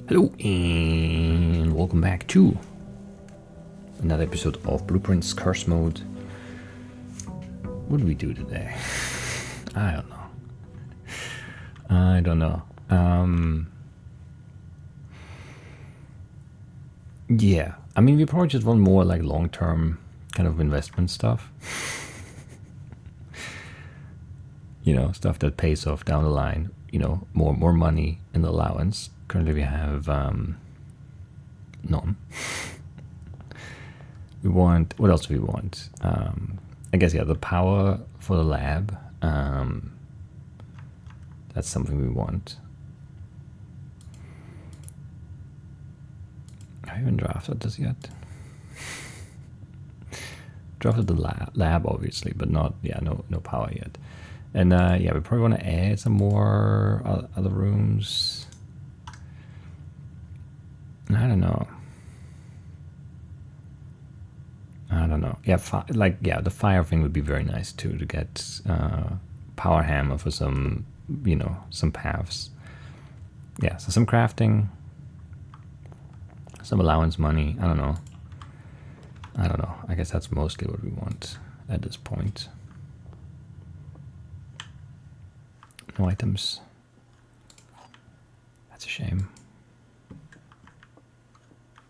Hello and welcome back to another episode of Blueprints Curse Mode. What do we do today? I don't know. Yeah, I mean, we probably just want more like long-term kind of investment stuff. You know, stuff that pays off down the line. You know, more money in the allowance. Currently, we have none. We want, what else do we want? I guess, yeah, the power for the lab. That's something we want. I haven't drafted this yet. Drafted the lab, obviously, but not, yeah, no power yet. And yeah, we probably want to add some more other rooms. I don't know. Yeah, yeah, the fire thing would be very nice too, to get power hammer for some, you know, some paths. Yeah, so some crafting, some allowance money. I don't know. I guess that's mostly what we want at this point. No items. That's a shame.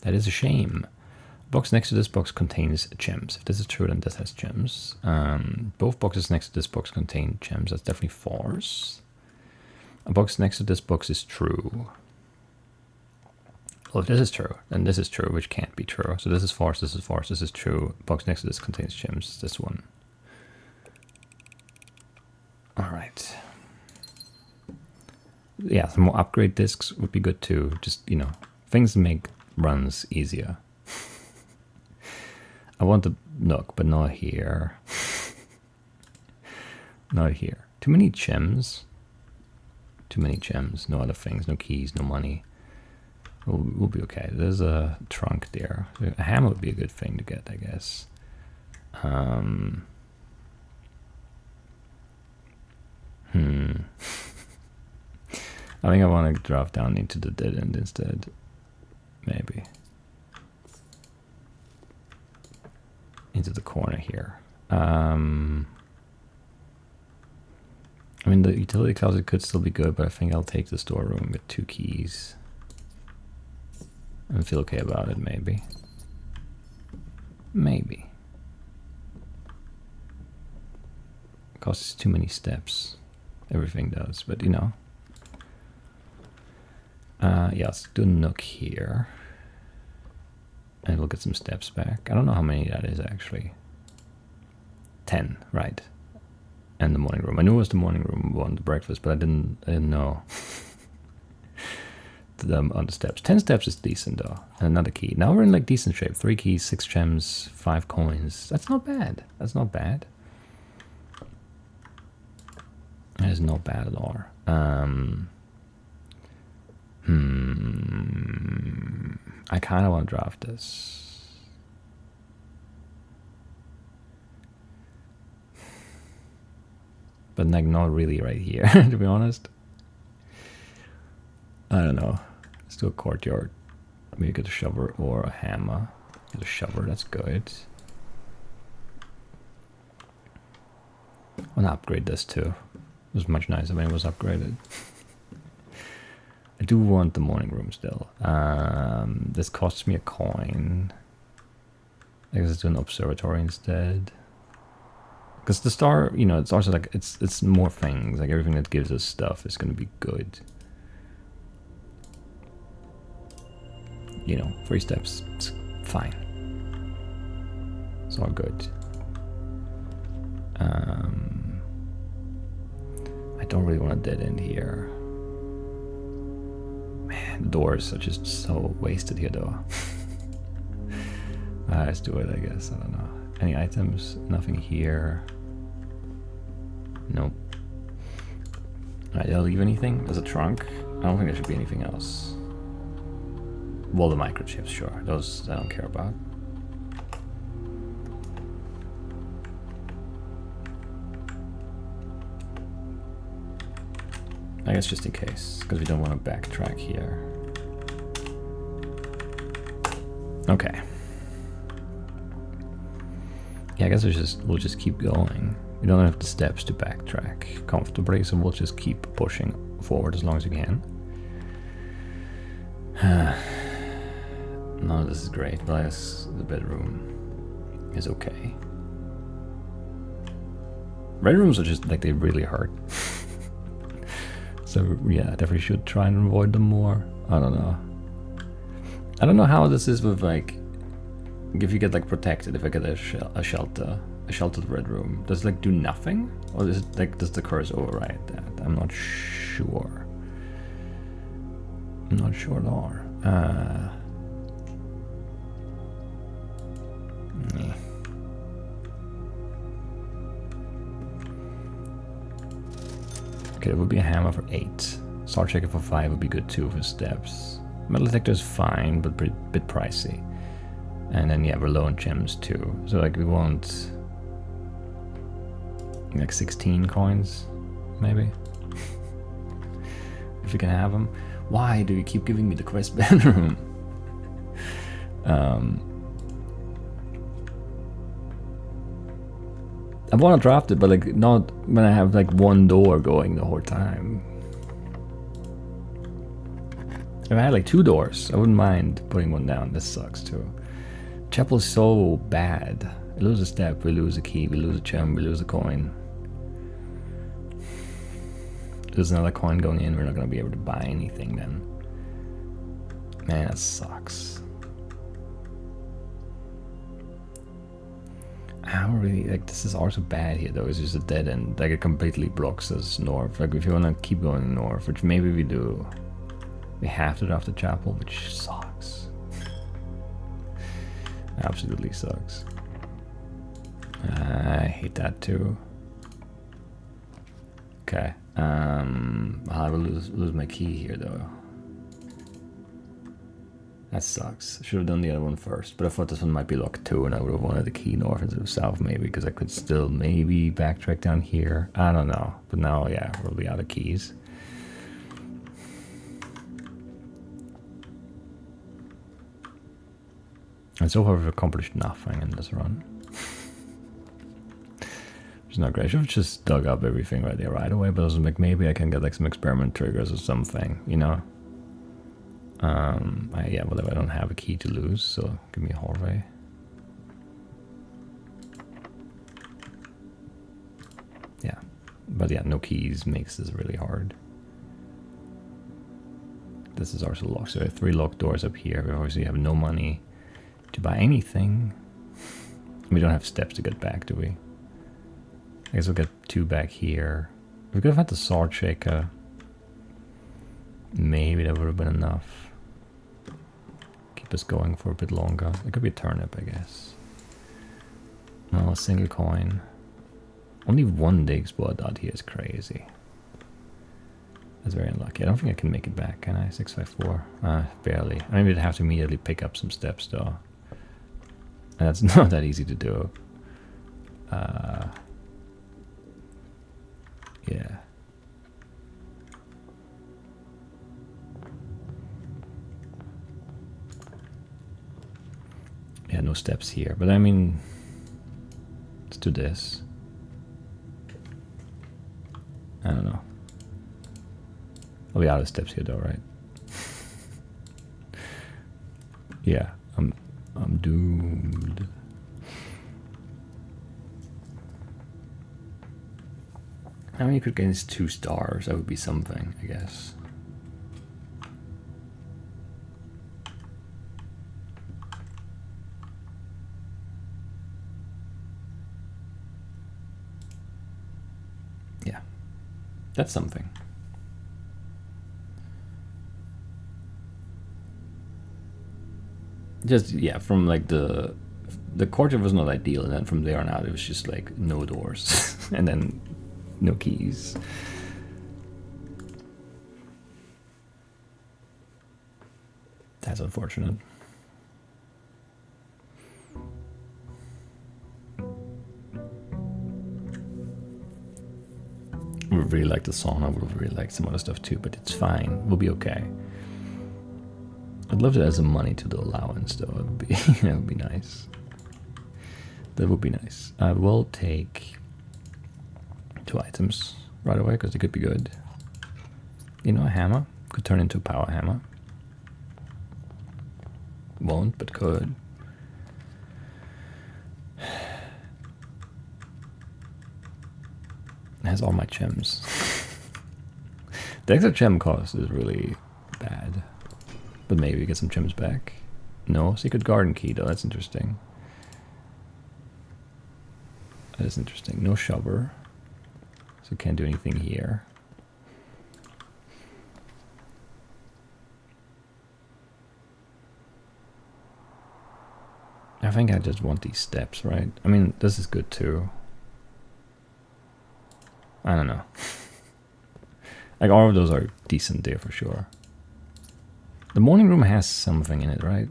That is a shame. The box next to this box contains gems. If this is true, then this has gems. Both boxes next to this box contain gems. That's definitely false. A box next to this box is true. Well, if this is true, then this is true, which can't be true. So this is false, this is true. The box next to this contains gems. This one. All right. Yeah, some more upgrade discs would be good too. Just, you know, things make runs easier. I want the nook, but not here. Not here. Too many gems. Too many gems. No other things. No keys. No money. We'll be okay. There's a trunk there. A hammer would be a good thing to get, I guess. I think I want to drop down into the dead end instead. Maybe. Into the corner here. I mean, the utility closet could still be good, but I think I'll take the storeroom with 2 keys. And feel okay about it, maybe. Maybe. It costs too many steps. Everything does, but you know. Yeah, let's do a nook here. And we'll get some steps back. I don't know how many that is actually. 10, right. And the morning room. I knew it was the morning room one, the breakfast, but I didn't know. Them on the steps. 10 steps is decent though. And another key. Now we're in like decent shape. 3 keys, 6 gems, 5 coins. That's not bad. That's not bad. That is not bad at all. I kind of want to draft this. But like not really right here, to be honest. I don't know. Let's do a courtyard. Maybe get a shovel or a hammer. Get a shovel, that's good. I want to upgrade this too. It was much nicer when it was upgraded. I do want the morning room still. This costs me a coin. I guess let's do an observatory instead. Because the star, you know, it's also like, it's more things. Like everything that gives us stuff is going to be good. You know, 3 steps, it's fine. It's all good. I don't really want a dead end here. Man, the doors are just so wasted here though. Let's do it, I guess. I don't know. Any items? Nothing here. Nope. Alright, did I leave anything? There's a trunk. I don't think there should be anything else. Well, the microchips, sure. Those I don't care about. I guess just in case, because we don't want to backtrack here. Okay. Yeah, I guess we'll just keep going. We don't have the steps to backtrack comfortably, so we'll just keep pushing forward as long as we can. None of this is great, but I guess the bedroom is okay. Red rooms are just like they really hurt. So yeah, definitely should try and avoid them more. I don't know. I don't know how this is with like if you get like protected. If I get a sheltered red room, does it like do nothing, or is it like does the curse override that? I'm not sure. I'm not sure at all. Nah. Okay, it would be a hammer for 8. Sword shaker for 5 would be good too for steps. Metal detector is fine, but a bit pricey. And then yeah, we're low on gems too. So like we want like 16 coins, maybe. If we can have them. Why do you keep giving me the quest bedroom? I want to draft it, but like not when I have like one door going the whole time. If I had like 2 doors, I wouldn't mind putting one down. This sucks too. Chapel is so bad. We lose a step, we lose a key, we lose a gem, we lose a coin. There's another coin going in, we're not gonna be able to buy anything then. Man, that sucks. I don't really, like, this is also bad here though, it's just a dead end. Like, it completely blocks us north. Like, if you wanna keep going north, which maybe we do, we have to draft the chapel, which sucks. Absolutely sucks. I hate that too. Okay. I will lose my key here though. That sucks. Should have done the other one first, but I thought this one might be locked too, and I would have wanted the key north instead of south maybe, because I could still maybe backtrack down here. I don't know, but now yeah, we'll be out of keys. And so far we've accomplished nothing in this run. It's not great. I should have just dug up everything right there right away, but I was like, maybe I can get like some experiment triggers or something, you know? Yeah, whatever, I don't have a key to lose, so give me a hallway. Yeah, but yeah, no keys makes this really hard. This is also locked, so I have 3 locked doors up here. We obviously have no money to buy anything. We don't have steps to get back, do we? I guess we'll get 2 back here. We could have had the sword shaker. Maybe that would have been enough. Keep us going for a bit longer. It could be a turnip, I guess. No, a single coin. Only 1 dig spot out here is crazy. That's very unlucky. I don't think I can make it back, can I? 654. Barely. I mean, we'd have to immediately pick up some steps, though. And that's not that easy to do. Yeah. Yeah, no steps here. But I mean, let's do this. I don't know. I'll be out of steps here though, right? Yeah, I'm doomed. How many could get 2 stars? That would be something, I guess. Yeah, that's something. Just, yeah, from like the courtyard was not ideal, and then from there on out it was just like no doors and then no keys. That's unfortunate. I would really like the song. I would really like some other stuff too, but it's fine. We'll be okay. I'd love to add some money to the allowance, though. It would be, that would be nice. That would be nice. I will take 2 items right away because they could be good. You know, a hammer could turn into a power hammer. Won't, but could. It has all my gems. The extra gem cost is really bad. But maybe we get some gems back. No, secret garden key though, that's interesting. That is interesting. No shover. So can't do anything here. I think I just want these steps, right? I mean, this is good too. I don't know. Like, all of those are decent there for sure. The morning room has something in it, right?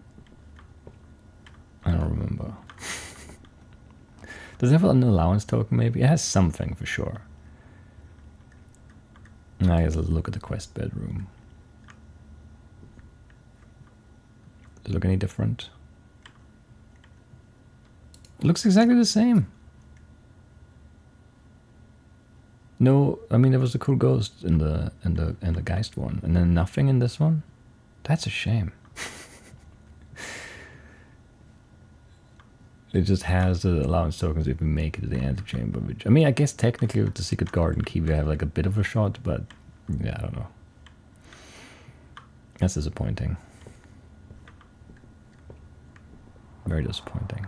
I don't remember. Does it have an allowance token maybe? It has something for sure. I guess let's look at the quest bedroom. Does it look any different? It looks exactly the same. No, I mean there was a cool ghost in the Geist one, and then nothing in this one. That's a shame. It just has the allowance tokens if we make it to the antechamber. Which, I mean, I guess technically with the secret garden key we have like a bit of a shot, but yeah, I don't know. That's disappointing. Very disappointing.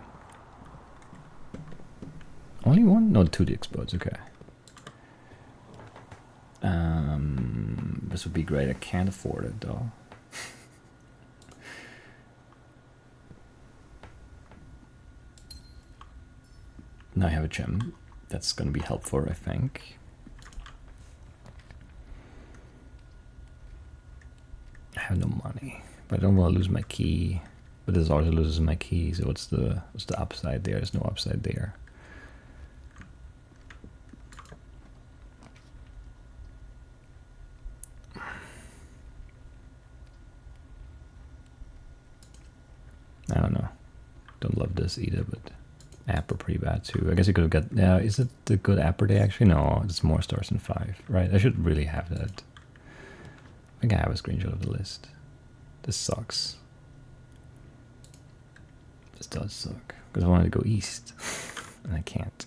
Only one? No, 2 explodes. Okay. This would be great. I can't afford it though. Now I have a gem. That's going to be helpful, I think. I have no money, but I don't want to lose my key. But this also loses my key, so what's the upside there? There's no upside there. I don't know. Don't love this either, but app are pretty bad too. I guess you could have got. Yeah, is it the good app day actually? No, it's more stars than 5. Right? I should really have that. I think I have a screenshot of the list. This sucks. This does suck because I wanted to go east, and I can't.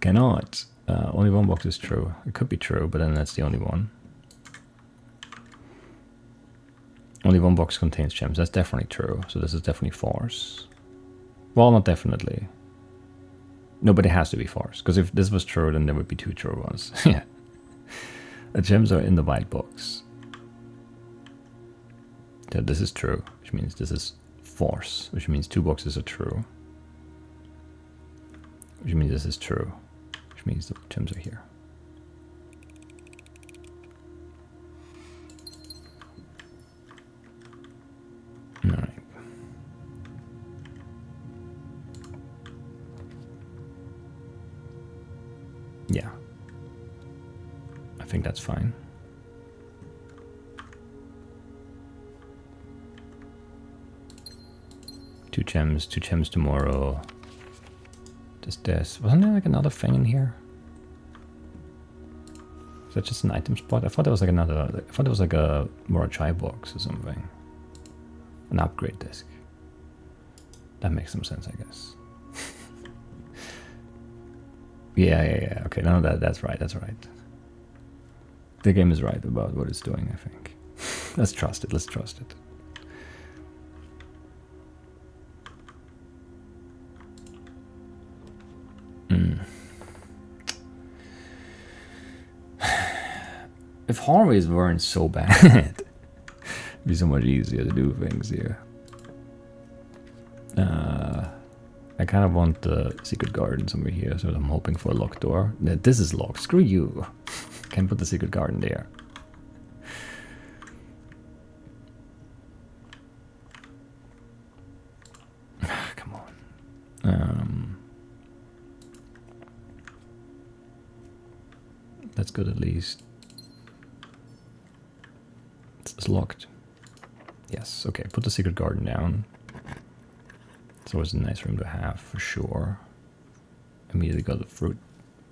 Cannot. Only one box is true. It could be true, but then that's the only one. Only one box contains gems. That's definitely true. So this is definitely false. Well, not definitely. No, but it has to be false. Because if this was true, then there would be 2 true ones. Yeah. The gems are in the white box. So this is true, which means this is false, which means 2 boxes are true. Which means this is true, which means the gems are here. Alright. Yeah. I think that's fine. Two gems tomorrow. Just this. Wasn't there like another thing in here? Is that just an item spot? I thought there was like another. I thought it was like a Morachai box or something. An upgrade disc. That makes some sense, I guess. Yeah. Okay, no, that's right. That's right. The game is right about what it's doing, I think. Let's trust it. Let's trust it. If hallways weren't so bad, it'd be so much easier to do things here. I kind of want the secret garden somewhere here, so I'm hoping for a locked door. This is locked. Screw you. Can't put the secret garden there. Come on. That's good at least. It's locked. Yes, okay, put the secret garden down. It's always a nice room to have, for sure. Immediately got the fruit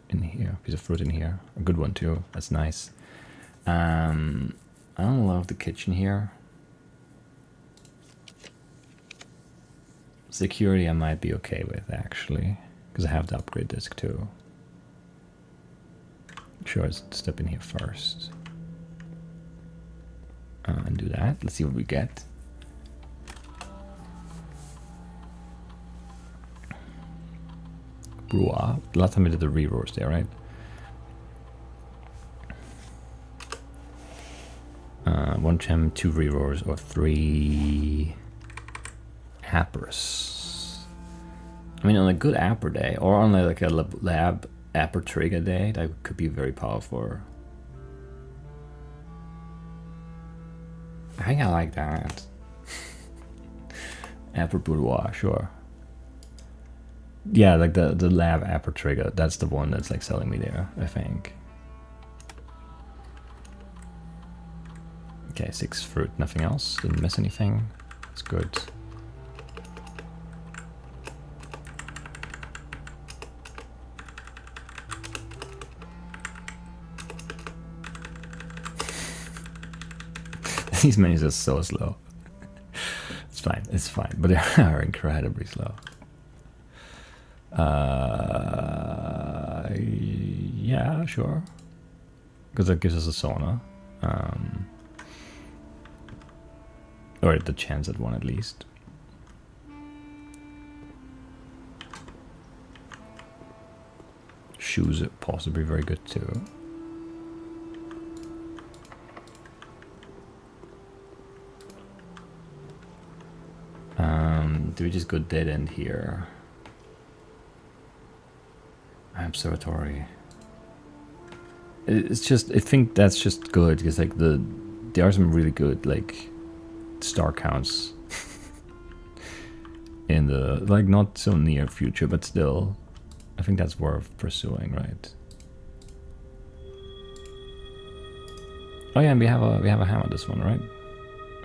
in here, piece of fruit in here. A good one too, that's nice. I don't love the kitchen here. Security I might be okay with, actually, because I have the upgrade disc too. Sure, let's step in here first. And do that. Let's see what we get. Brewer. Last time we did the reroars there, right? One gem, 2 reroars, or 3 happers. I mean, on a good apper day, or on like a lab apper trigger day, that could be very powerful. I think I like that. Apper boudoir, sure. Yeah, like the lab apper trigger, that's the one that's like selling me there, I think. Okay, 6 fruit, nothing else. Didn't miss anything. That's good. These menus are so slow. It's fine, but they are incredibly slow. Yeah, sure. Because that gives us a sauna. Or the chance at one at least. Shoes are possibly very good too. Do we just go dead end here? Observatory. It's just, I think that's just good because like there are some really good like star counts in the like not so near future, but still, I think that's worth pursuing, right? Oh yeah, and we have a hammer this one, right?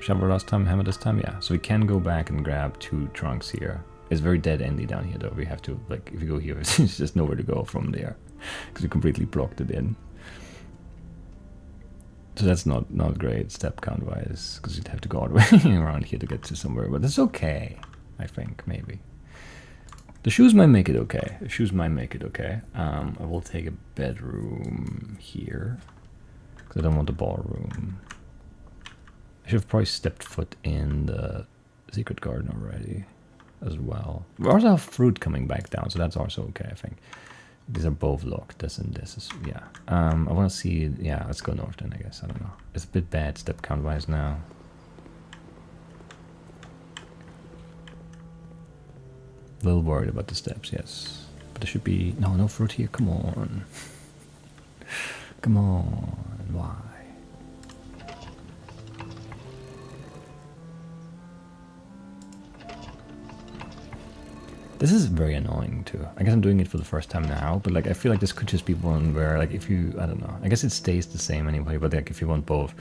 Shovel last time, hammer this time, yeah. So we can go back and grab 2 trunks here. It's very dead endy down here though. We have to, like, if you go here, it's just nowhere to go from there because we completely blocked it in. So that's not great step count wise, because you'd have to go all the way around here to get to somewhere, but it's okay, I think, maybe. The shoes might make it okay. The shoes might make it okay. I will take a bedroom here because I don't want the ballroom. I should have probably stepped foot in the secret garden already as well. We also have fruit coming back down, so that's also okay, I think. These are both locked, this and this is, yeah. I want to see, yeah, let's go north then, I guess, I don't know. It's a bit bad step count wise now. A little worried about the steps, yes. But there should be, no fruit here, come on. Come on, why? This is very annoying too. I guess I'm doing it for the first time now, but like I feel like this could just be one where like if you, I don't know, I guess it stays the same anyway, but like if you want both,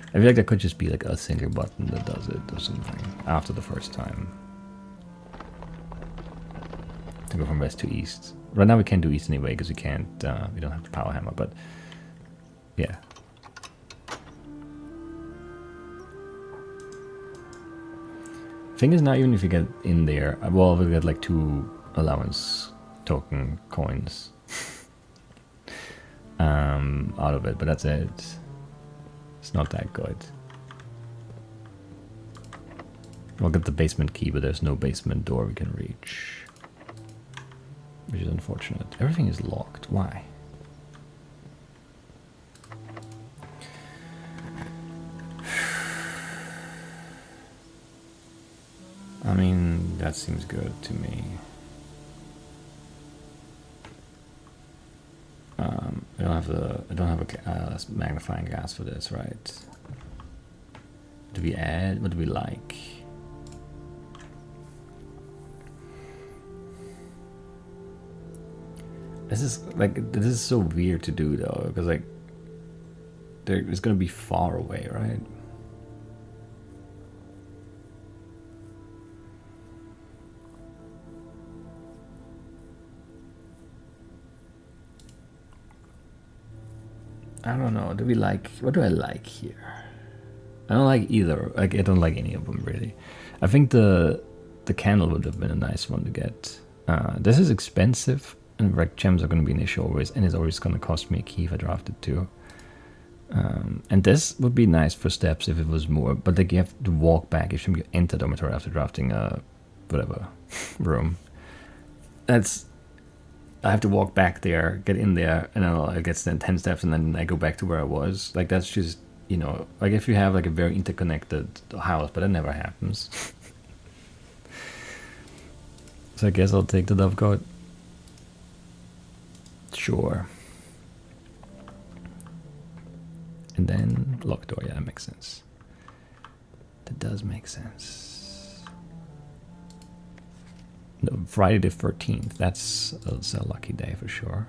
I feel like that could just be like a single button that does it or something after the first time. To go from west to east. Right now we can't do east anyway because we can't, we don't have the power hammer, but yeah. Thing is now, even if you get in there, well, we'll get like 2 allowance token coins out of it, but that's it. It's not that good. We'll get the basement key, but there's no basement door we can reach, which is unfortunate. Everything is locked. Why? I mean, that seems good to me. I don't have a magnifying glass for this, right? Do we add? What do we like? This is so weird to do though, because like it's gonna be far away, right? I don't know. Do we like, what do I like here? I don't like either. Like, I don't like any of them really. I think the candle would have been a nice one to get. This is expensive, and like gems are going to be an issue always, and it's always going to cost me a key if I draft it too. And this would be nice for steps if it was more, but like you have to walk back if you enter dormitory after drafting a whatever room. That's, I have to walk back there, get in there, and then I get 10 steps, and then I go back to where I was. Like that's just, you know, like if you have like a very interconnected house, but that never happens. So I guess I'll take the dove coat. Sure. And then locked door, yeah, that makes sense. That does make sense. No, Friday the 13th, that's a lucky day for sure.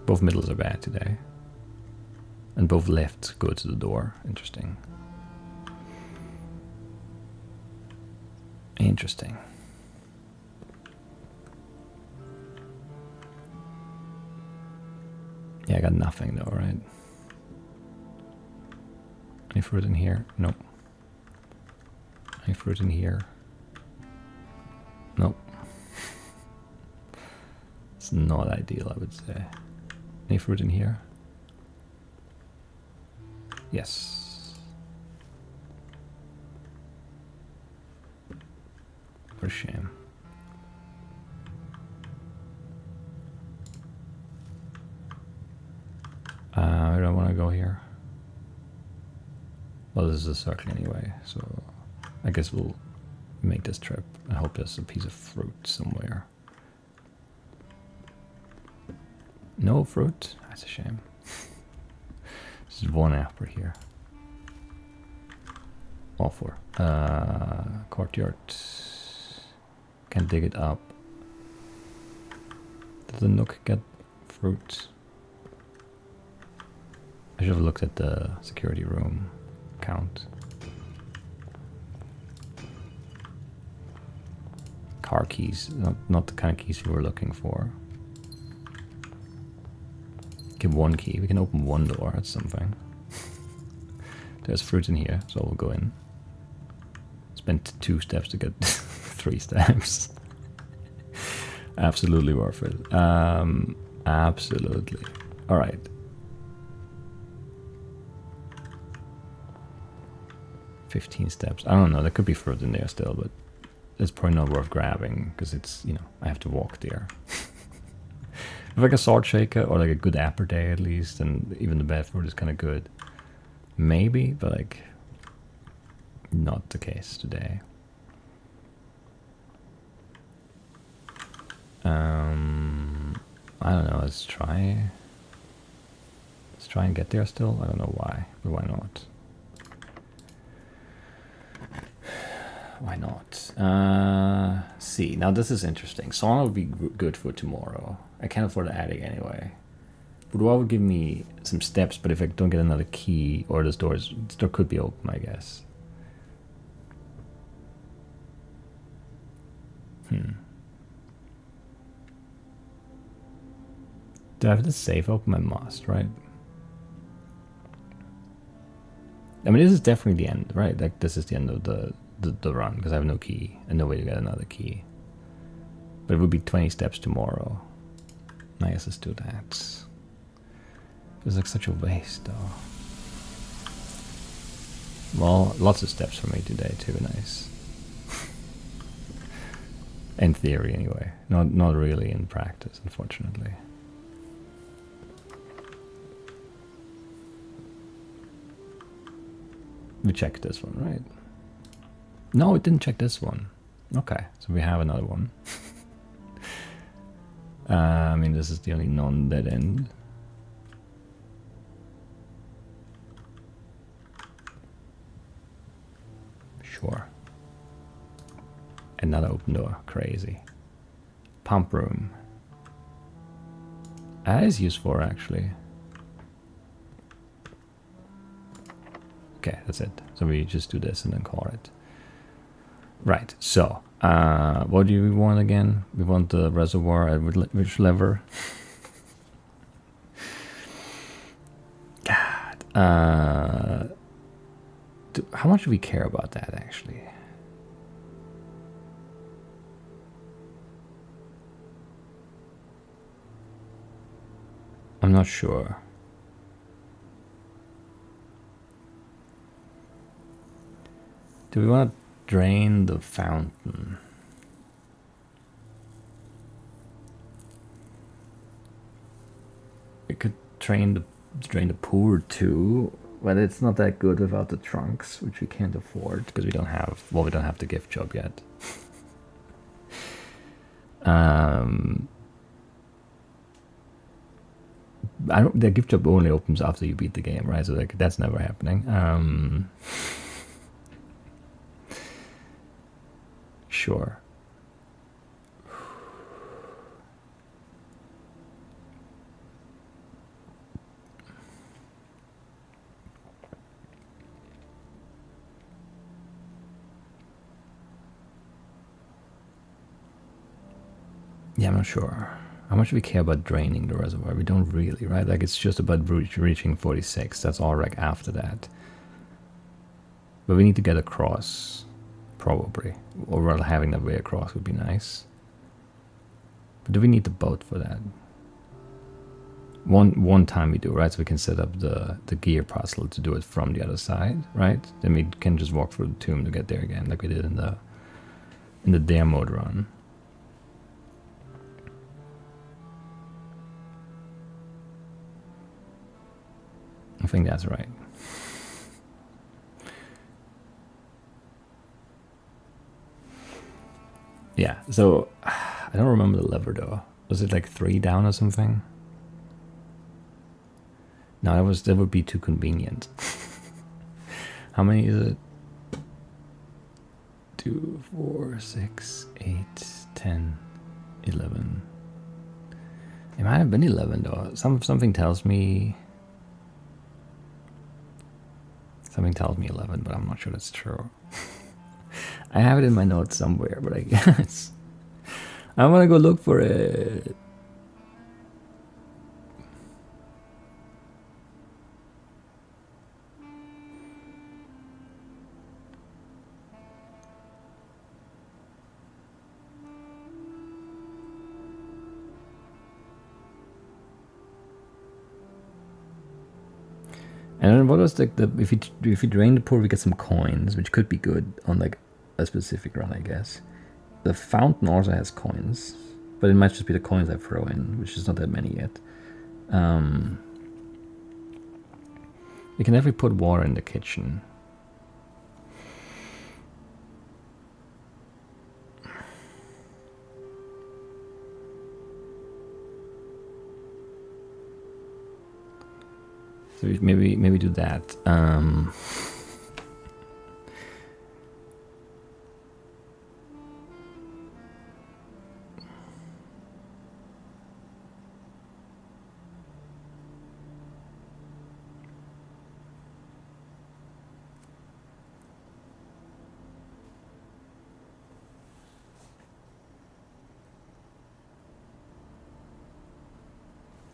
Both middles are bad today. And both lefts go to the door. Interesting. Interesting. Yeah, I got nothing though, right? Any fruit in here? Nope. Any fruit in here? Nope. It's not ideal, I would say. Any fruit in here? Yes. What a shame. I don't want to go here. Well, this is a circle anyway, so I guess we'll make this trip. I hope there's a piece of fruit somewhere. No fruit? That's a shame. There's one apple here. All four. Courtyard. Can't dig it up. Did the nook get fruit? I should have looked at the security room count. Car keys, not the kind of keys we were looking for. Give one key, we can open one door, that's something. There's fruit in here, so we'll go in. Spent 2 steps to get 3 steps. Absolutely worth it. Absolutely. Alright. $15 steps. I don't know, there could be fruit in there still, but it's probably not worth grabbing because it's, you know, I have to walk there. If like a salt shaker or like a good apple day at least, and even the bad fruit is kind of good. Maybe, but like not the case today. I don't know, let's try and get there still. I don't know why, but why not? Why not? See, now this is interesting. Sauna would be good for tomorrow. I can't afford the attic anyway. Boudoir would give me some steps, but if I don't get another key, or this door could be open, I guess. Do I have the safe open? I must, right? I mean, this is definitely the end, right? Like, this is the end of the run, because I have no key, and no way to get another key. But it would be 20 steps tomorrow. I guess let's do that. Feels like such a waste, though. Well, lots of steps for me today, too. Nice. In theory, anyway. Not really in practice, unfortunately. We checked this one, right? No, it didn't check this one. Okay, so we have another one. I mean, this is the only non-dead end. Sure. Another open door. Crazy. Pump room. That is useful, actually. Okay, that's it. So we just do this and then call it. Right, so What do we want again? We want the reservoir at which lever? God. How much do we care about that, actually? I'm not sure. Do we want to drain the fountain? We could drain the pool too, but it's not that good without the trunks, which we can't afford because we don't have the gift job yet. The gift job only opens after you beat the game, right? So like that's never happening. Sure. Yeah, I'm not sure. How much do we care about draining the reservoir? We don't really, right? Like it's just about reaching 46. That's all like after that. But we need to get across, probably. Or rather having that way across would be nice. But do we need the boat for that? One time we do, right? So we can set up the gear puzzle to do it from the other side, right? Then we can just walk through the tomb to get there again, like we did in the dare mode run. I think that's right. Yeah, so I don't remember the lever though. Was it like 3 down or something? No, that would be too convenient. How many is it? 2, 4, 6, 8, 10, 11. It might have been 11 though. Something tells me 11, but I'm not sure that's true. I have it in my notes somewhere, but I guess I want to go look for it. And then what was the if you drain the pool, we get some coins, which could be good on like a specific run, I guess. The fountain also has coins, but it might just be the coins I throw in, which is not that many yet. We can definitely put water in the kitchen. So maybe do that.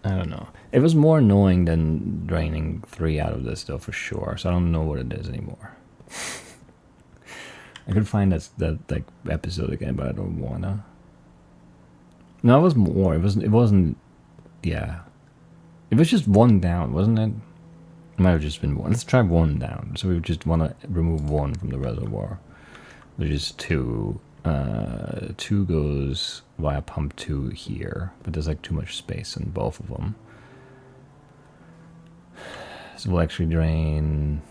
I don't know. It was more annoying than draining 3 out of this though, for sure. So I don't know what it is anymore. I could find that like episode again, but I don't wanna. No, it was more. It wasn't. Yeah, it was just 1 down, wasn't it? It might have just been 1. Let's try 1 down. So we just want to remove 1 from the reservoir, which is 2. 2 goes via pump 2 here, but there's like too much space in both of them. So we'll actually drain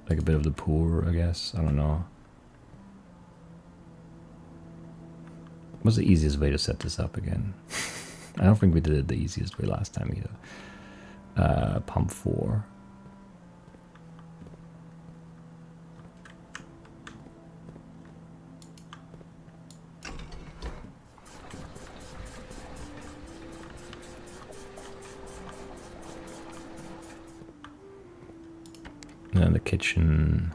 like a bit of the pool, I guess. I don't know. What's the easiest way to set this up again? I don't think we did it the easiest way last time either. Pump 4. And then the kitchen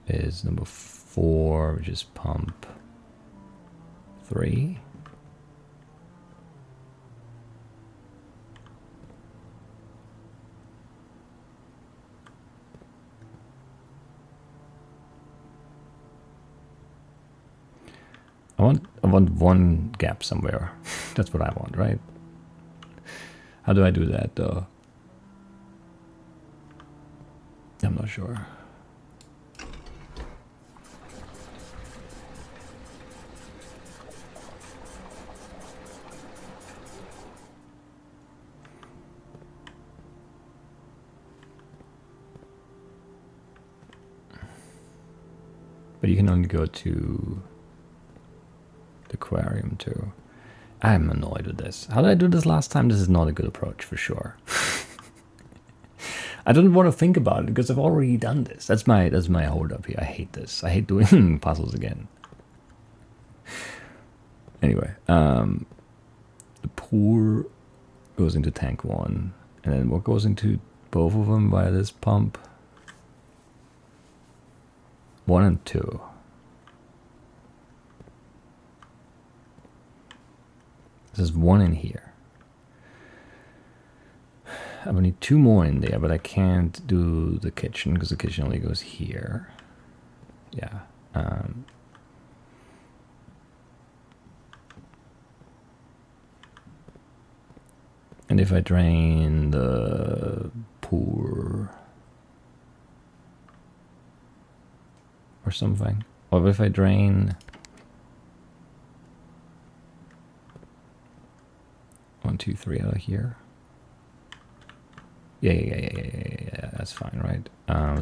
is number 4. 4, which is pump 3. I want one gap somewhere. That's what I want, right? How do I do that though? I'm not sure. But you can only go to the aquarium too. I'm annoyed with this. How did I do this last time? This is not a good approach for sure. I don't want to think about it because I've already done this. That's my hold up here. I hate this. I hate doing puzzles again. Anyway, the pour goes into tank 1, and then what goes into both of them via this pump? 1 and 2. There's 1 in here. I would need 2 more in there, but I can't do the kitchen because the kitchen only goes here. Yeah. And if I drain the pour or something, or if I drain 1, 2, 3 out of here. Yeah, that's fine, right?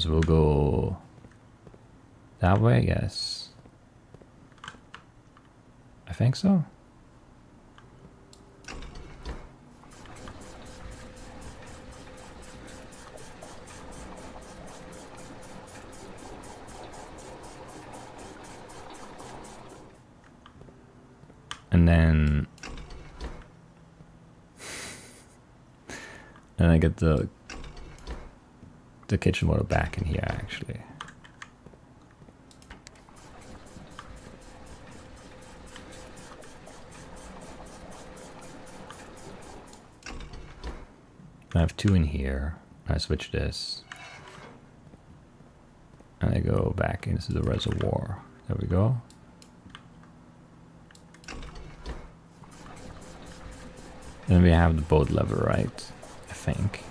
So we'll go that way, yes. I think so. And then I get the kitchen water back in here, actually. I have 2 in here. I switch this. And I go back into the reservoir. There we go. And we have the boat lever, right? I think.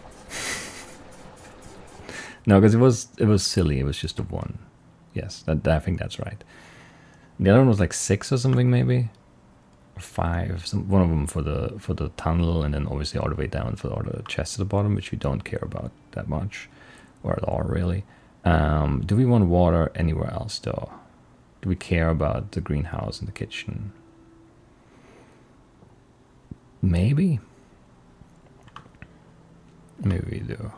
No, because it was silly. It was just a 1. Yes, I think that's right. The other one was like 6 or something, maybe, or 5. One of them for the tunnel, and then obviously all the way down for all the chests at the bottom, which we don't care about that much, or at all really. Do we want water anywhere else though? Do we care about the greenhouse and the kitchen? Maybe. Maybe we do.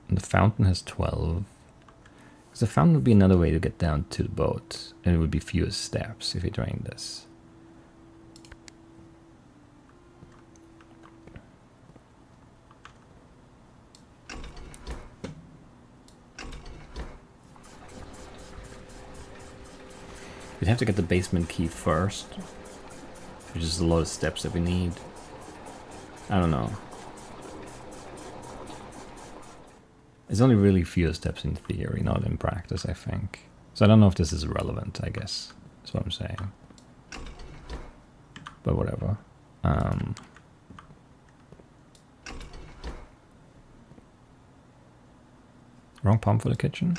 And the fountain has 12. Because the fountain would be another way to get down to the boat. And it would be fewer steps if we drain this. We'd have to get the basement key first. Which is a lot of steps that we need. I don't know. It's only really few steps in theory, not in practice, I think. So I don't know if this is relevant, I guess. That's what I'm saying. But whatever. Wrong pump for the kitchen?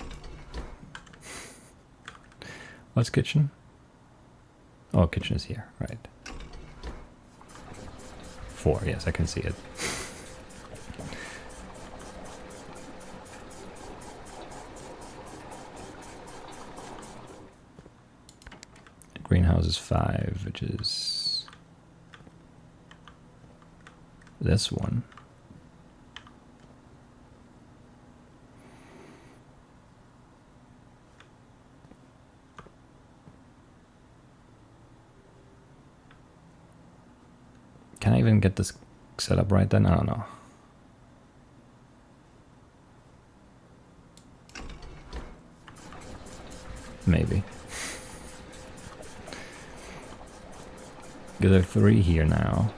What's kitchen? Oh, kitchen is here, right. 4, yes, I can see it. Greenhouse is 5, which is this one. Can I even get this set up right then? I don't know. There are 3 here now.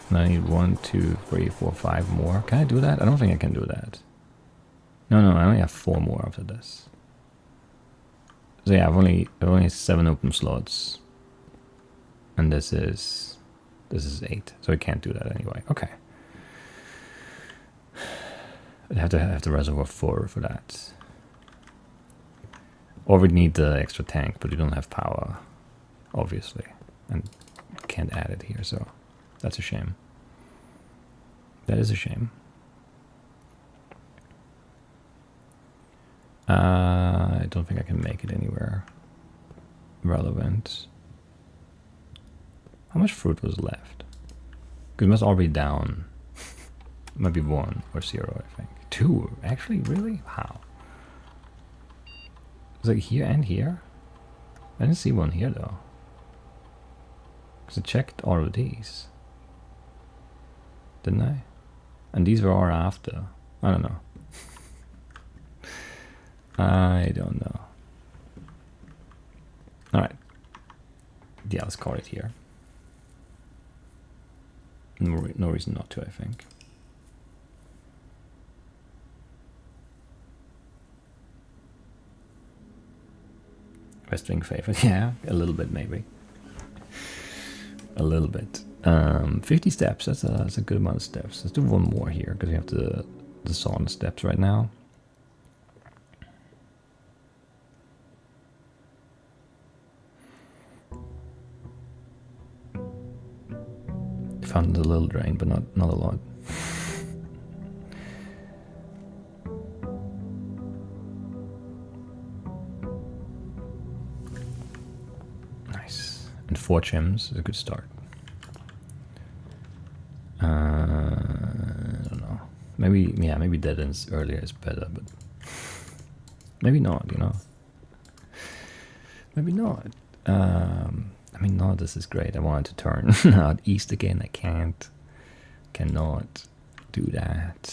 And I need 1, 2, 3, 4, 5 more. Can I do that? I don't think I can do that. No, I only have 4 more after this. So yeah, I've only 7 open slots. And this is 8. So I can't do that anyway. Okay. I'd have to have the reservoir for that. Or we need the extra tank, but we don't have power, obviously. And can't add it here, so that's a shame. That is a shame. I don't think I can make it anywhere relevant. How much fruit was left? Because it must all be down. Maybe 1 or 0, I think. 2, actually, really? How? It's like here and here? I didn't see 1 here though. Because I checked all of these. Didn't I? And these were all after. I don't know. I don't know. Alright. Yeah, let's call it here. No reason not to, I think. Westwing favorite, yeah, a little bit maybe. A little bit. 50 steps, that's a good amount of steps. Let's do 1 more here, because we have the sauna steps right now. Found a little drain, but not a lot. Nice. And 4 chims is a good start. I don't know. Maybe dead ends earlier is better, but maybe not, you know. Maybe not. I mean, no, this is great. I wanted to turn out east again. I can't. Cannot do that.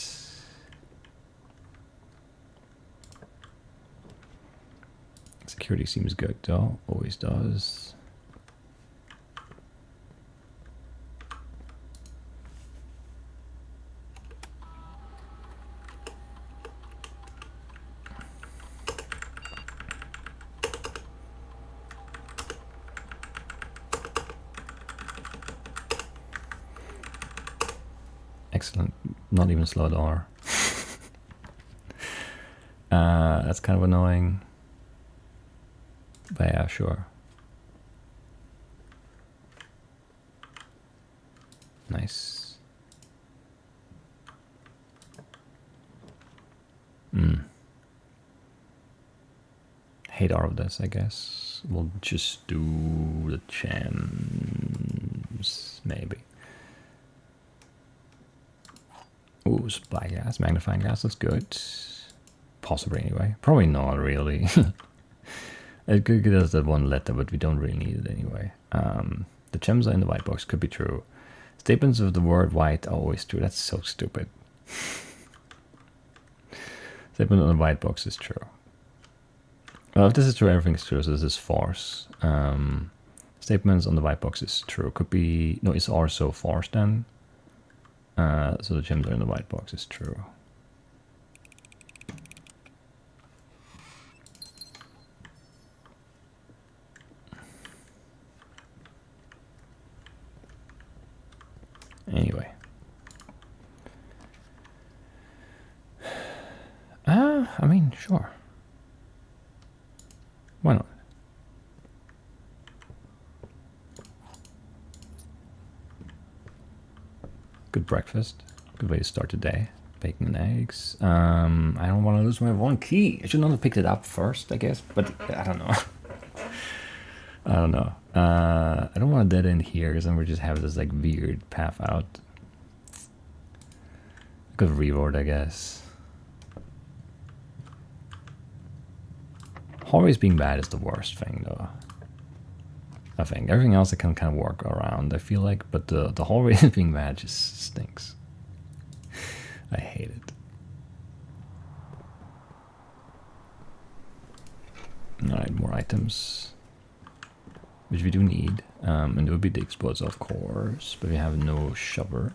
Security seems good though. Always does. Excellent. Not even slowed R. That's kind of annoying. But yeah, sure. Nice. Hate all of this, I guess. We'll just do the gems, maybe. Ooh, supply gas, magnifying gas, that's good. Possibly anyway. Probably not really. It could give us that 1 letter, but we don't really need it anyway. The gems are in the white box, could be true. Statements of the word white are always true. That's so stupid. Statement on the white box is true. Well, if this is true, everything's true, so this is false. Statements on the white box is true. Could be, no, it's also false then. So the gems are in the white box is true. Anyway. I mean, sure. Why not? Good breakfast. Good way to start the day. Bacon and eggs. I don't want to lose my 1 key. I should not have picked it up first, I guess. But I don't know. I don't know. I don't want to dead end here because then we just have this like weird path out. Good reward, I guess. Hallways being bad is the worst thing, though. I think everything else I can kind of work around. I feel like, but the hallways being bad just stinks. I hate it. All right, more items, which we do need. And it would be the explodes, of course, but we have no shover.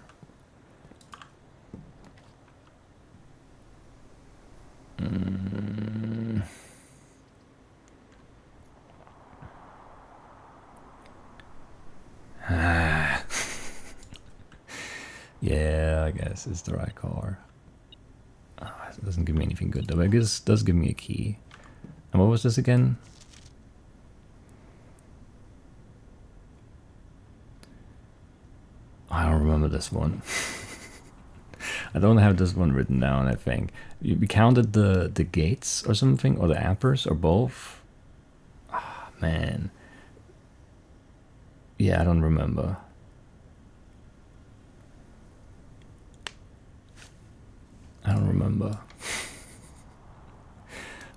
Yeah, I guess it's the right car. Oh, it doesn't give me anything good though. I guess it does give me a key. And what was this again? I don't remember this one. I don't have this one written down, I think. We counted the gates or something, or the ampers, or both. Ah, man. Yeah, I don't remember. I don't remember.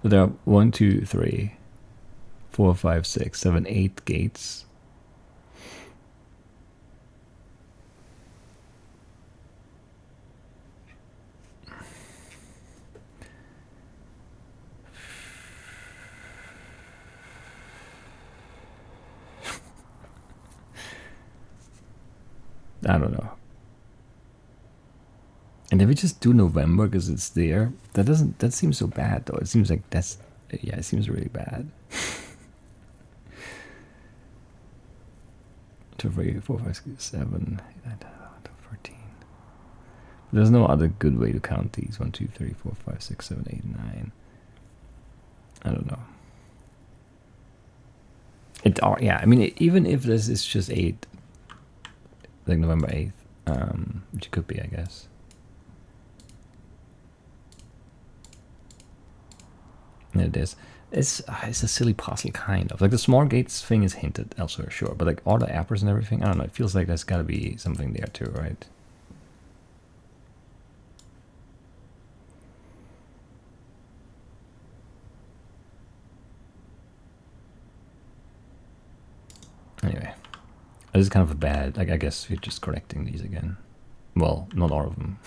So there are 1, 2, 3, 4, 5, 6, 7, 8 gates. I don't know. And if we just do November because it's there, that seems so bad though. It seems like it seems really bad. 2, 3, 4, 5, 6, 7, 8, 9, 10, 11, 12, 13. There's no other good way to count these. 1, 2, 3, 4, 5, 6, 7, 8, 9. I don't know. Yeah, I mean, even if this is just 8, like November 8th, which it could be, I guess. And it is. It's a silly puzzle, kind of. Like the small gates thing is hinted elsewhere, sure, but like all the appers and everything, I don't know. It feels like there's got to be something there too, right? Anyway, this is kind of a bad. Like I guess we're just correcting these again. Well, not all of them,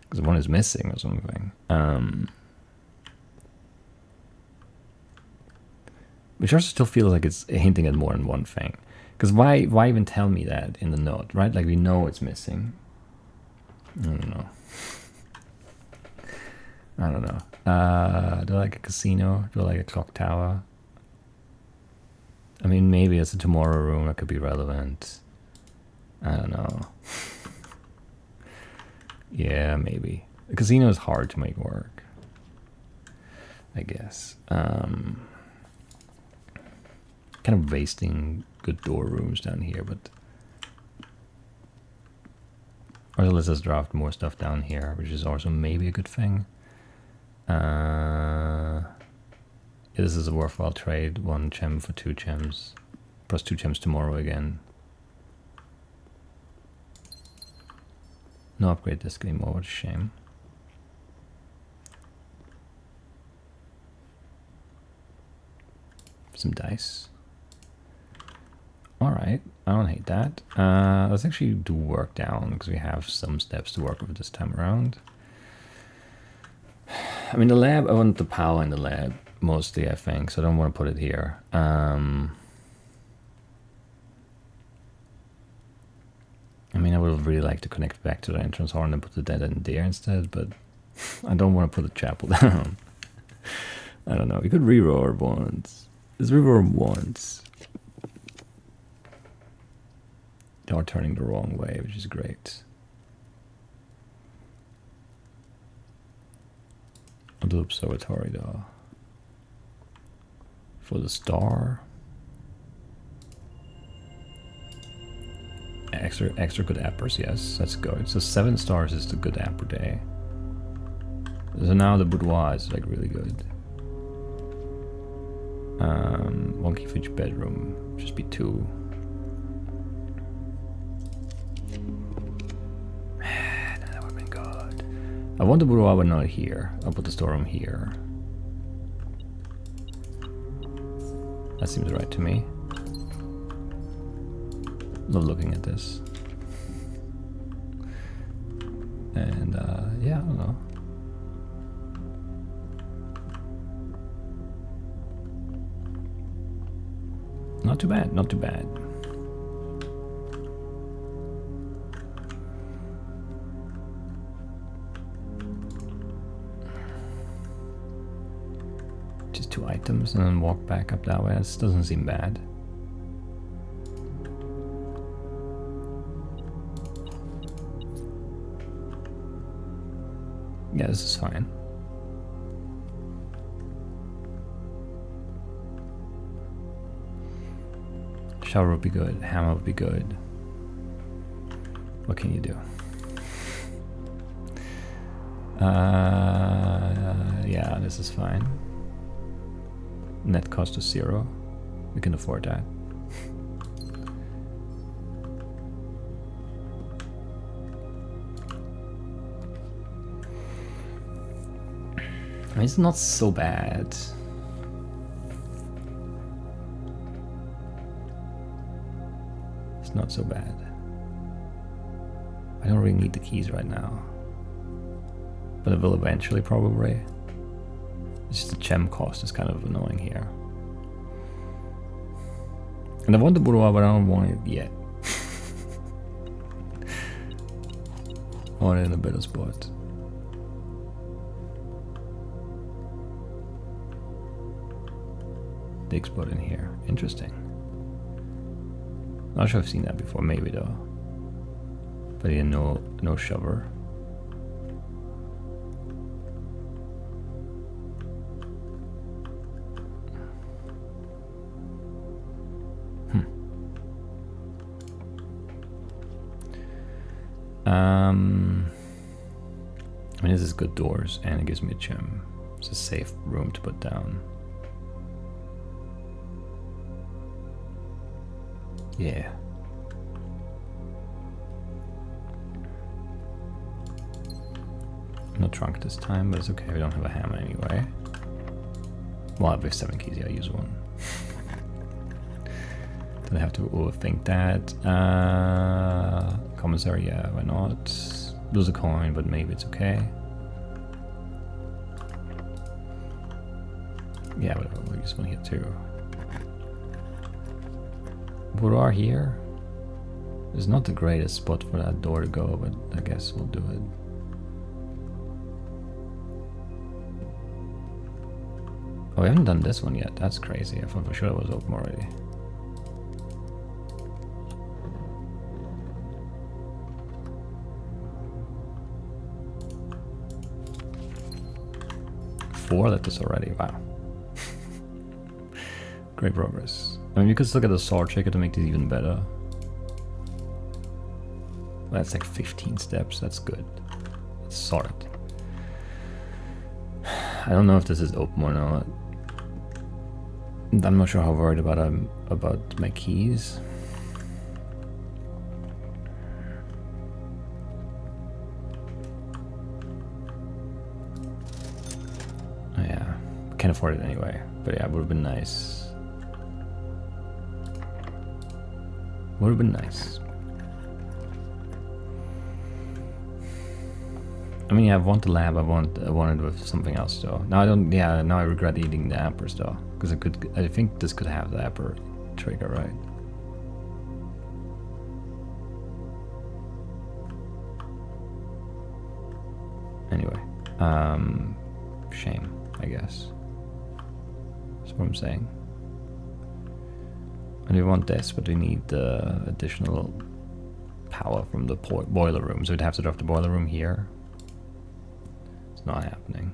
because one is missing or something. Which also still feels like it's hinting at more than one thing. Because why even tell me that in the note, right? Like we know it's missing. I don't know. I don't know. Do I like a casino? Do I like a clock tower? I mean, maybe it's a tomorrow room that could be relevant. I don't know. Yeah, maybe. A casino is hard to make work, I guess. Kind of wasting good door rooms down here, but also let's just draft more stuff down here, which is also maybe a good thing. This is a worthwhile trade. 1 gem for 2 gems, plus 2 gems tomorrow again. No upgrade disc anymore, what a shame. Some dice. Alright, I don't hate that. Let's actually do work down, because we have some steps to work with this time around. I mean, the lab, I want the power in the lab, mostly, I think, so I don't want to put it here. I mean, I would have really liked to connect back to the entrance horn and put the dead end there instead, but I don't want to put a chapel down. I don't know, we could reroll once. Let's reroll once. They are turning the wrong way, which is great. I'll do observatory though. For the star. Extra good appers, yes, that's good. So 7 stars is the good apper day. So now the boudoir is like really good. 1 key for each bedroom, just be 2. Man, that would have been good. I want the boudoir, but not here. I'll put the storeroom here. That seems right to me. Love looking at this. And yeah, I don't know. Not too bad, not too bad. Just 2 items and then walk back up that way. This doesn't seem bad. Yeah, this is fine. Shower would be good. Hammer would be good. What can you do? Yeah, this is fine. Net cost is 0. We can afford that. I mean, it's not so bad. It's not so bad. I don't really need the keys right now. But I will eventually, probably. It's just the gem cost is kind of annoying here. And I want the boudoir, but I don't want it yet. I want it in a better spot. Dig spot in here. Interesting. Not sure I've seen that before, maybe though. But yeah, no shover. I mean, this is good doors, and it gives me a gem. It's a safe room to put down. Yeah. No trunk this time, but it's okay. We don't have a hammer anyway. Well, if we have 7 keys, yeah, I use one. Don't have to overthink that. Commissary, yeah, why not? Lose a coin, but maybe it's okay. Yeah, whatever. We'll use one here too. Boudoir here is not the greatest spot for that door to go, but I guess we'll do it. Oh, we haven't done this one yet. That's crazy. I thought for sure it was open already. Four letters already. Wow. Great progress. I mean, you could look at the sword checker to make this even better. That's like 15 steps. That's good. That's solid. I don't know if this is open or not. I'm not sure how worried about my keys. Oh yeah, can't afford it anyway. But yeah, it would have been nice. Would have been nice. I mean, yeah, I want the lab. I want it with something else though. Now I don't. Yeah, now I regret eating the apples though, because I think this could have the apple trigger, right? Anyway, shame, I guess. That's what I'm saying. And we want this, but we need the additional power from the boiler room. So we'd have to drop the boiler room here. It's not happening.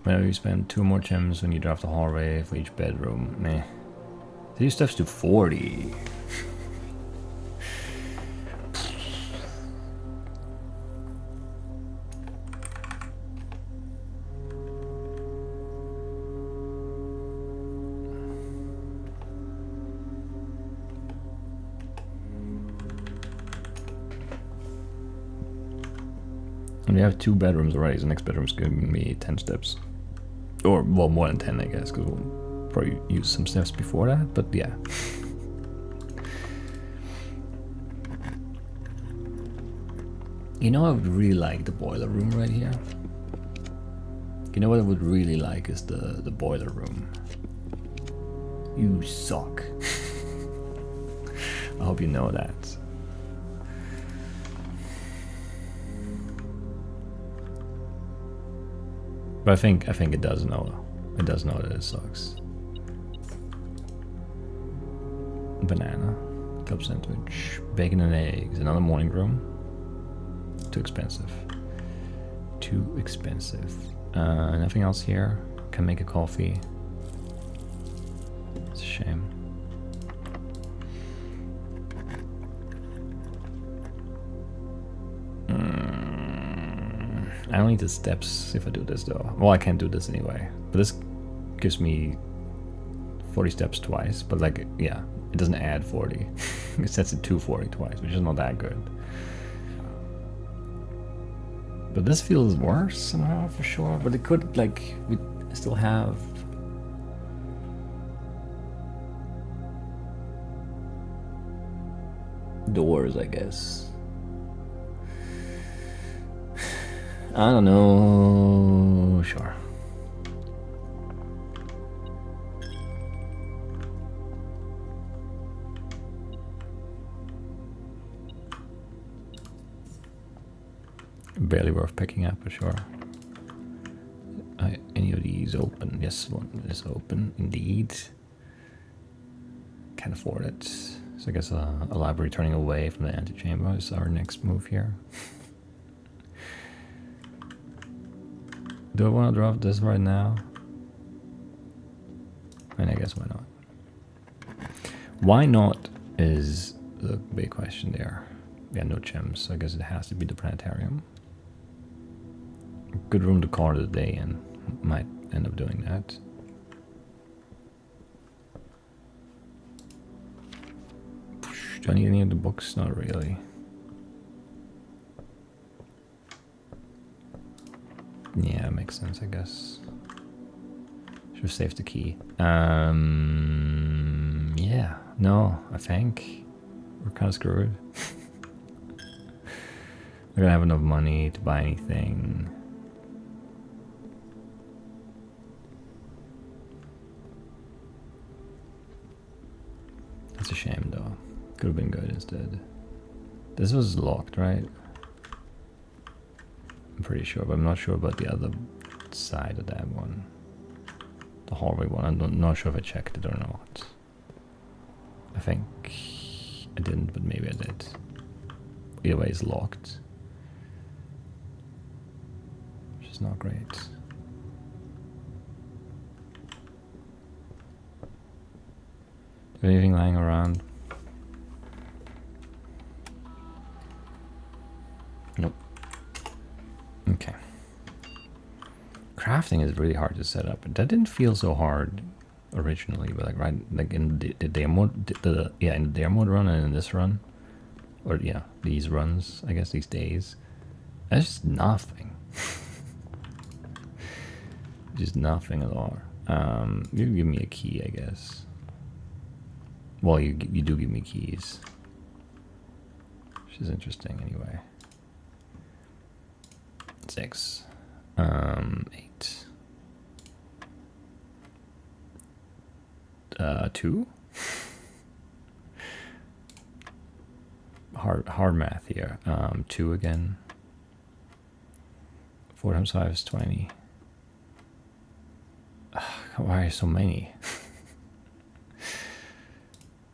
Whenever you spend 2 more gems when you drop the hallway for each bedroom. Meh. These steps to 40. And we have 2 bedrooms already, so the next bedroom's giving me 10 steps. Or, well, more than 10, I guess, because we'll probably use some steps before that, but yeah. You know, I would really like the boiler room right here. You know what I would really like is the boiler room. You suck. I hope you know that. But I think it does know. It does know that it sucks. Banana, club sandwich, bacon and eggs, another morning room. Too expensive. Too expensive. Nothing else here. Can make a coffee. It's a shame. I don't need the steps if I do this though. Well, I can't do this anyway. But this gives me 40 steps twice. But like, yeah, it doesn't add 40. It sets it to 40 twice, which is not that good. But this feels worse somehow for sure. But it could, like, we still have doors, I guess. I don't know. Sure. Barely worth picking up for sure. Any of these open? Yes, one is open indeed. Can't afford it. So I guess a library turning away from the antechamber is our next move here. Do I want to drop this right now? And I guess why not? Why not is the big question there. Yeah, no gems, so I guess it has to be the planetarium. Good room to call it a day in. Might end up doing that. Do I need any of the books? Not really. Yeah, it makes sense, I guess. Should have saved the key. Yeah, no, I think we're kind of screwed. We're gonna have enough money to buy anything. That's a shame, though. Could have been good instead. This was locked, right? I'm pretty sure, but I'm not sure about the other side of that one. The hallway one. I'm not sure if I checked it or not. I think I didn't, but maybe I did. Either way, it's locked. Which is not great. Is there anything lying around? Nope. Okay. Crafting is really hard to set up. That didn't feel so hard originally, but like in the demo, in the demo run and in this run, or yeah, these runs, I guess these days, that's just nothing. Just nothing at all. You give me a key, I guess. Well, you do give me keys, which is interesting anyway. 6, 8, 2. Hard math here. 2 again. 4 times 5 is 20. Why are so many?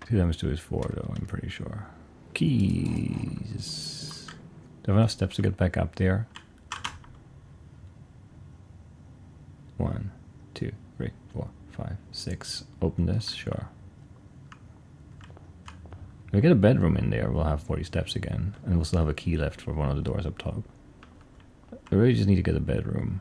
2 times 2 is 4, though, I'm pretty sure. Keys. Do I have enough steps to get back up there? 1, 2, 3, 4, 5, 6. Open this, sure. If we get a bedroom in there, we'll have 40 steps again. And we'll still have a key left for one of the doors up top. I really just need to get a bedroom.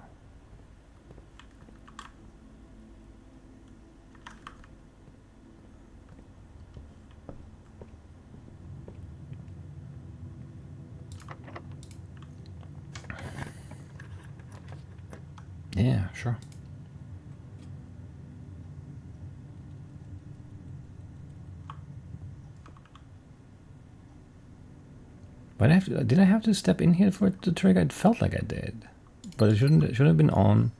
Yeah, sure. But did I have to step in here for it to trigger? It felt like I did, but it shouldn't have been on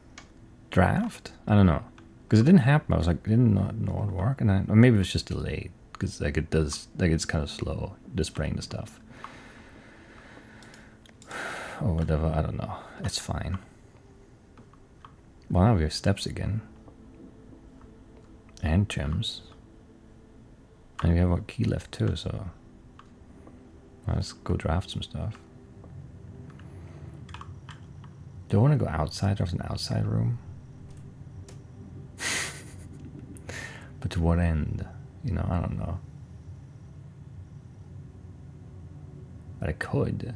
draft? I don't know. Because it didn't happen. I was like, I didn't know it would work. And or maybe it was just delayed. Because like it does, like it's kind of slow displaying the stuff. Or whatever, I don't know. It's fine. Well, now we have steps again. And gems. And we have our key left too, so let's go draft some stuff. Do I want to go outside? There's an outside room. But to what end? You know, I don't know. But I could.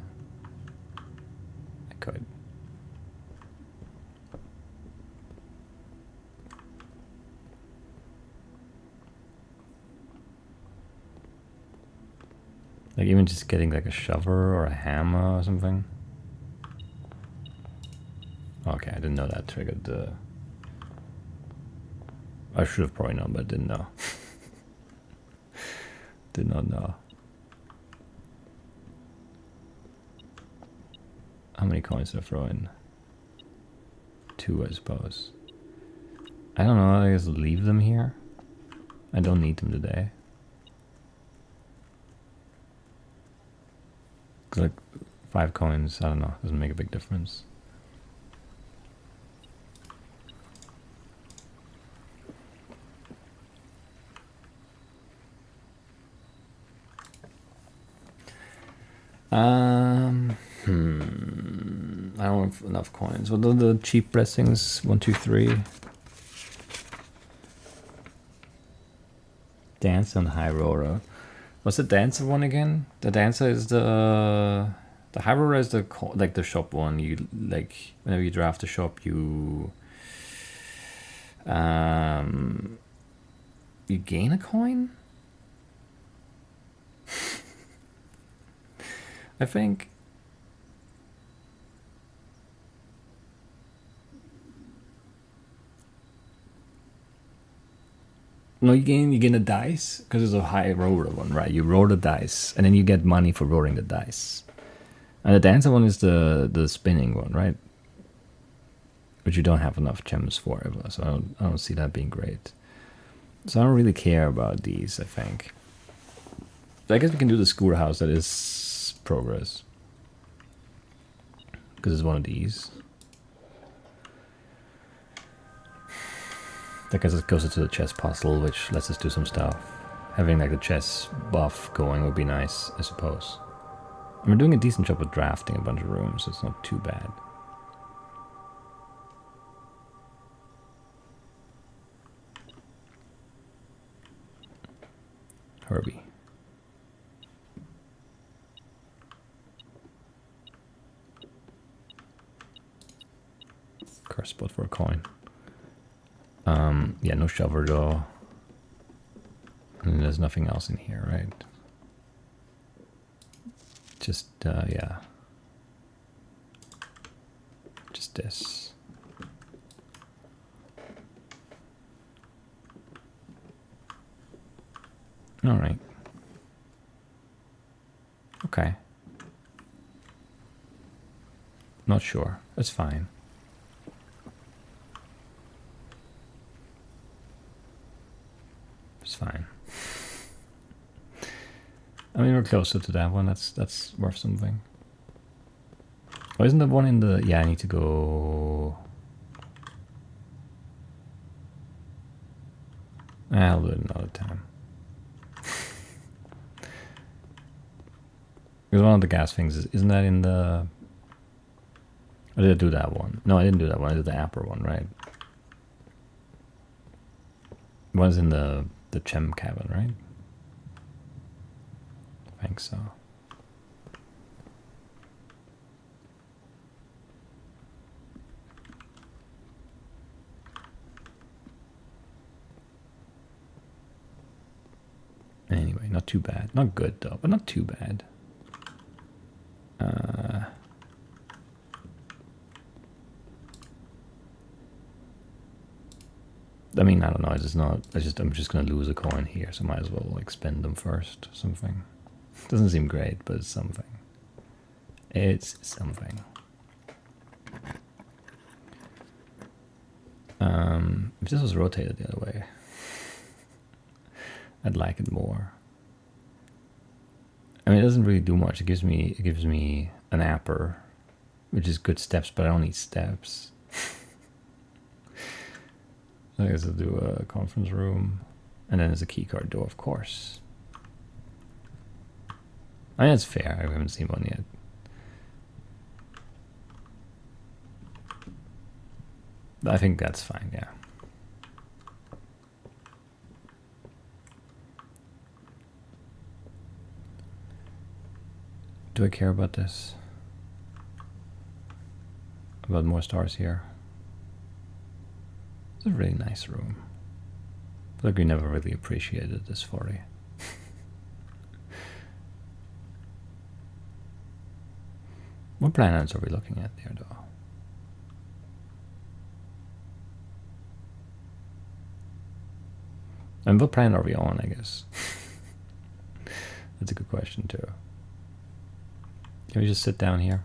Like even just getting like a shovel or a hammer or something. Okay, I didn't know that triggered the... I should have probably known, but didn't know. Did not know. How many coins did I throw in? 2, I suppose. I don't know, I guess leave them here. I don't need them today. Cause like 5 coins, I don't know, doesn't make a big difference. I don't have enough coins. What are the cheap blessings? 1, 2, 3. Dance on High Roller. What's the dancer one again? The dancer is the High Roller is the like the shop one. You like whenever you draft the shop, you you gain a coin. I think. No, you gain a dice because it's a high roller one, right? You roll the dice and then you get money for rolling the dice. And the dancer one is the spinning one, right? Which you don't have enough gems for ever, so I don't see that being great. So I don't really care about these, I think. So I guess we can do the schoolhouse that is progress. Because it's one of these. I guess it goes into the chess puzzle, which lets us do some stuff. Having like the chess buff going would be nice, I suppose. And we're doing a decent job of drafting a bunch of rooms, so it's not too bad. Herbie. Curse spot for a coin. Yeah, no shovel though. And there's nothing else in here, right? Just, yeah. Just this. Alright. Okay. Not sure. That's fine. It's fine. I mean, we're closer to that one. That's worth something. Oh, isn't the one in the... Yeah, I need to go... I'll do it another time. Because one of the gas things isn't that in the... Or did I do that one? No, I didn't do that one. I did the upper one, right? One's in the gem cabin, right? I think so. Anyway, not too bad. Not good though, but not too bad. I mean, I don't know. I'm just gonna lose a coin here, so might as well like spend them first. Or something. Doesn't seem great, but it's something. It's something. If this was rotated the other way, I'd like it more. I mean, it doesn't really do much. It gives me an upper, which is good steps, but I don't need steps. I guess I'll do a conference room, and then there's a keycard door, of course. I mean, that's fair. I haven't seen one yet. I think that's fine, yeah. Do I care about this? About more stars here? It's a really nice room. I feel like we never really appreciated this 40. What planets are we looking at there, though? And what planet are we on, I guess? That's a good question, too. Can we just sit down here?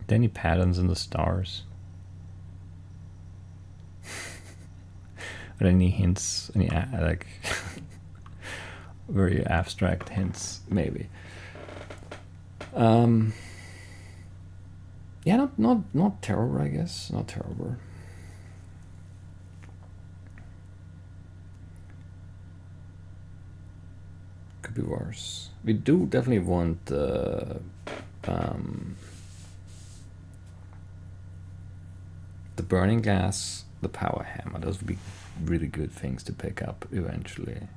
Are there any patterns in the stars? Are there any hints? Any, like, very abstract hints, maybe? Yeah, not terrible, I guess. Not terrible. Could be worse. We do definitely want the burning glass, the power hammer. Those would be really good things to pick up eventually,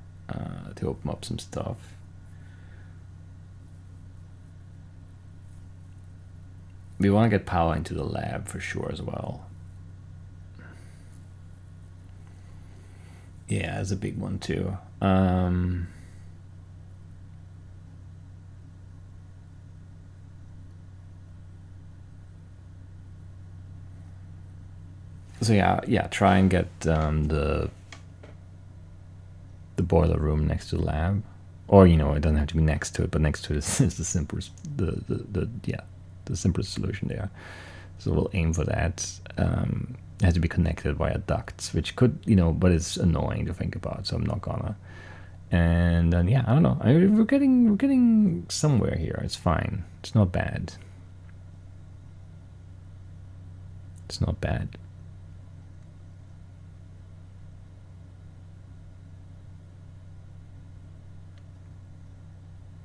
to open up some stuff. We want to get power into the lab for sure as well. Yeah, it's a big one too. So yeah, try and get the boiler room next to the lab, or it doesn't have to be next to it, but next to it is the simplest, the simplest solution there. So we'll aim for that. It has to be connected via ducts, which could, but it's annoying to think about, so I'm not gonna. And then yeah, I don't know. We're getting somewhere here. It's fine. It's not bad. It's not bad.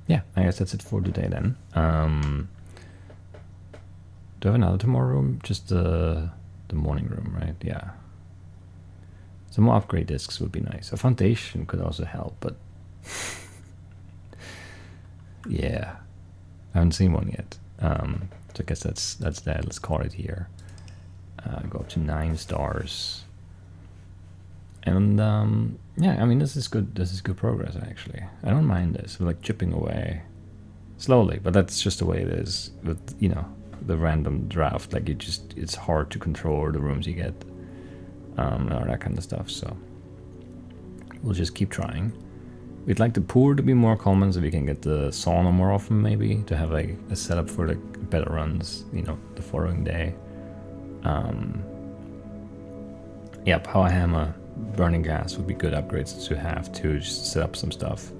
Yeah, I guess that's it for today then. Do I have another tomorrow room? Just the morning room, right? Yeah. Some more upgrade discs would be nice. A foundation could also help, but yeah, I haven't seen one yet. So I guess that's that. Let's call it here. Go up to 9 stars. And yeah, I mean, this is good. This is good progress, actually. I don't mind this. We're like chipping away slowly, but that's just the way it is with the random draft. Like it's hard to control the rooms you get, and all that kind of stuff. So we'll just keep trying. We'd like the pour to be more common, so we can get the sauna more often, maybe to have like a setup for the better runs. The following day. Yeah, power hammer. Burning gas would be good upgrades to have to just set up some stuff,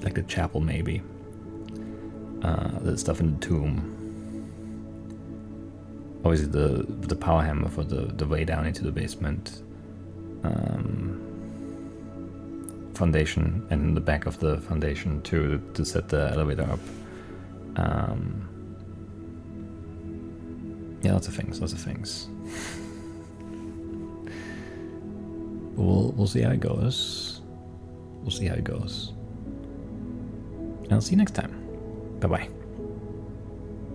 like the chapel, maybe the stuff in the tomb. Obviously the power hammer for the way down into the basement, foundation, and in the back of the foundation to set the elevator up. Yeah, lots of things. We'll see how it goes. And I'll see you next time. Bye-bye.